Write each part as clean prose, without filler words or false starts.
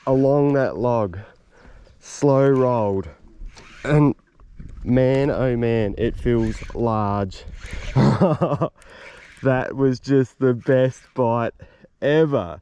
along that log, slow rolled, and man, oh man, it feels large. That was just the best bite ever.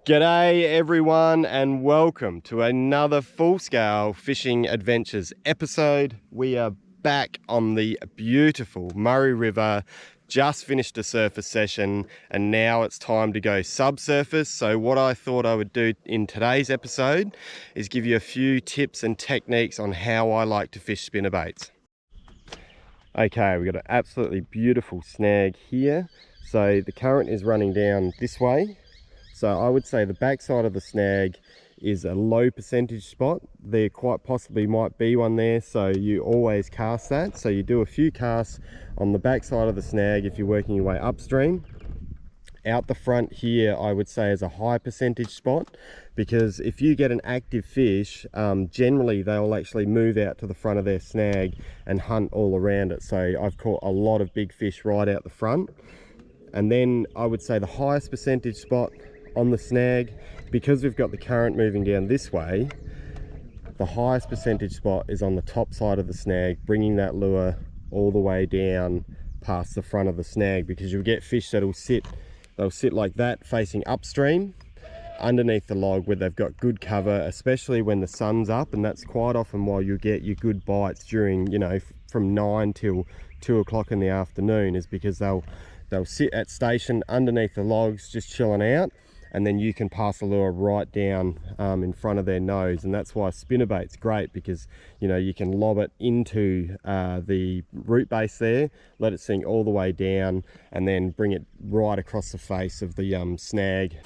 G'day everyone and welcome to another full-scale fishing adventures episode. We are back on the beautiful Murray River, just finished a surface session and now it's time to go subsurface. So what I thought I would do in today's episode is give you a few tips and techniques on how I like to fish spinnerbaits. Okay, we've got an absolutely beautiful snag here. So the current is running down this way. So I would say the backside of the snag is a low percentage spot. There quite possibly might be one there, so you always cast that. So you do a few casts on the backside of the snag if you're working your way upstream. Out the front here, I would say is a high percentage spot, because if you get an active fish, generally they'll actually move out to the front of their snag and hunt all around it. So I've caught a lot of big fish right out the front. And then I would say the highest percentage spot on the snag, because we've got the current moving down this way, the highest percentage spot is on the top side of the snag, bringing that lure all the way down past the front of the snag, because you'll get fish that'll sit, they'll sit like that facing upstream underneath the log where they've got good cover, especially when the sun's up. And that's quite often why you get your good bites during, you know, from 9 till 2 o'clock in the afternoon, is because they'll sit at station underneath the logs just chilling out, and then you can pass the lure right down in front of their nose. And that's why spinnerbait's great, because you know you can lob it into the root base there, let it sink all the way down, and then bring it right across the face of the snag.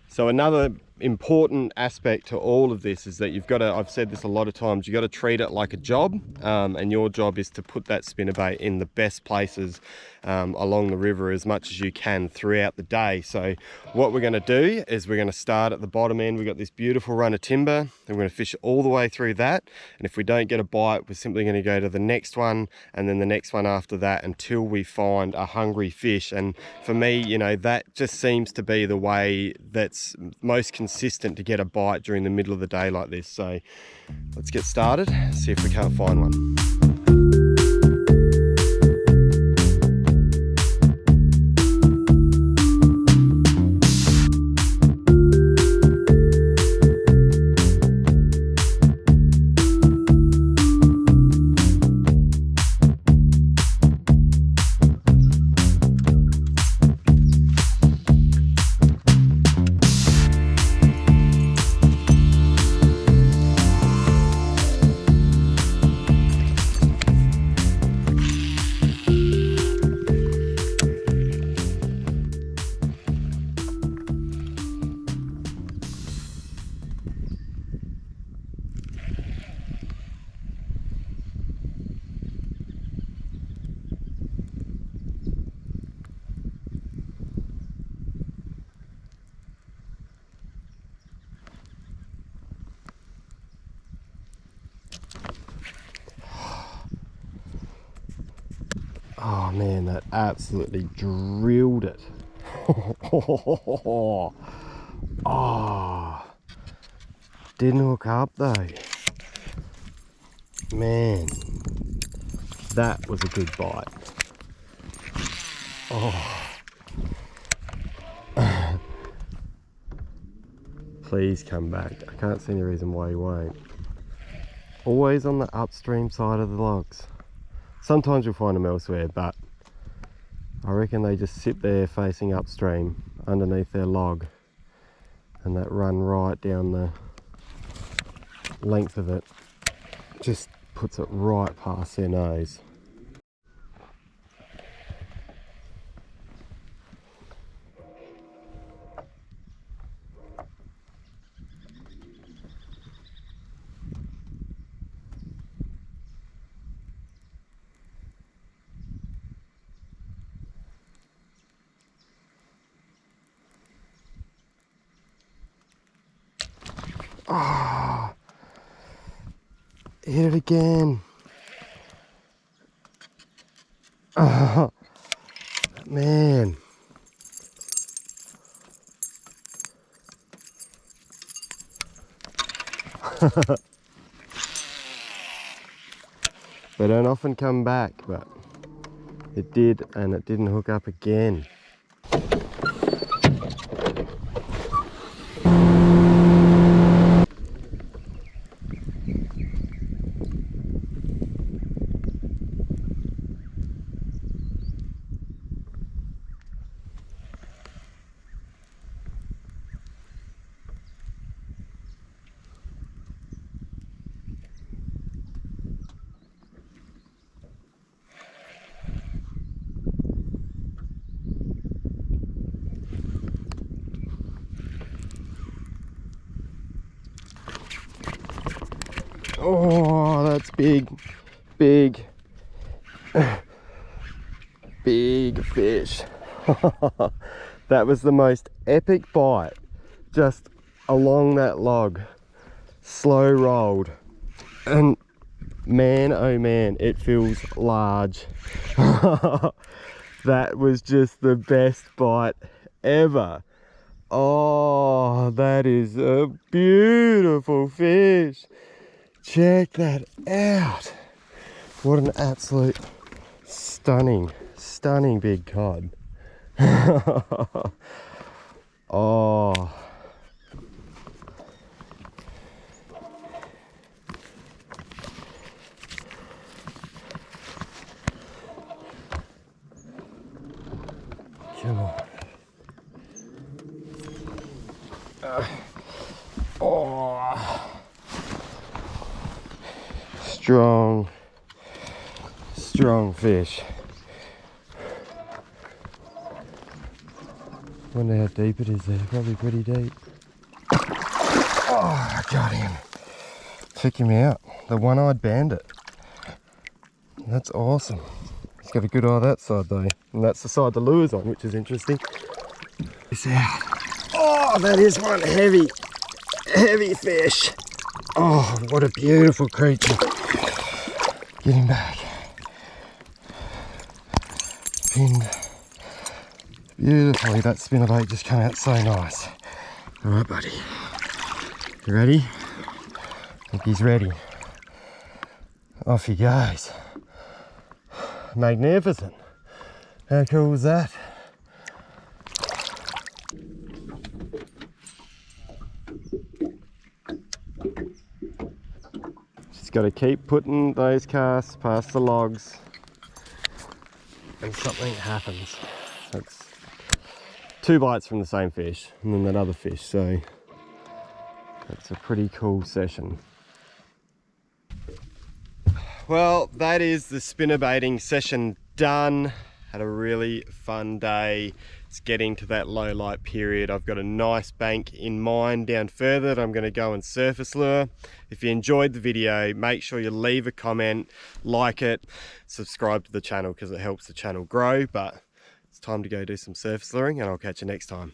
So another important aspect to all of this is that you've got to, I've said this a lot of times, you've got to treat it like a job, and your job is to put that spinnerbait in the best places along the river as much as you can throughout the day. So what we're going to do is we're going to start at the bottom end. We've got this beautiful run of timber, and we're going to fish all the way through that, and if we don't get a bite, we're simply going to go to the next one and then the next one after that until we find a hungry fish. And for me, you know, that just seems to be the way that's most consistent to get a bite during the middle of the day like this. So let's get started, see if we can't find one. Oh man, that absolutely drilled it. Oh, didn't hook up though. Man, that was a good bite. Oh. Please come back. I can't see any reason why he won't. Always on the upstream side of the logs. Sometimes you'll find them elsewhere, but I reckon they just sit there facing upstream underneath their log, and that run right down the length of it just puts it right past their nose. Oh, hit it again. Oh, man. They don't often come back, but it did, and it didn't hook up again. Oh, that's big, big, big fish. That was the most epic bite, just along that log, slow rolled, and man, oh man, it feels large. That was just the best bite ever. Oh, that is a beautiful fish. Check that out. What an absolute stunning big cod. Oh. Come on. Oh. Strong fish. Wonder how deep it is there. Probably pretty deep. Oh, I got him. Check him out. The one-eyed bandit. That's awesome. He's got a good eye that side though. And that's the side the lure's on, which is interesting. It's out. Oh, that is one heavy fish. Oh, what a beautiful creature. Get him back. Pinned beautifully. That spinnerbait just came out so nice. All right, buddy. You ready? I think he's ready. Off he goes. Magnificent. How cool was that? Just got to keep putting those casts past the logs and something happens. That's 2 bites from the same fish and then that other fish, so that's a pretty cool session. Well, that is the spinnerbaiting session done. Had a really fun day. It's getting to that low light period. I've got a nice bank in mind down further that I'm going to go and surface lure. If you enjoyed the video, make sure you leave a comment, like it, subscribe to the channel because it helps the channel grow. But it's time to go do some surface luring, and I'll catch you next time.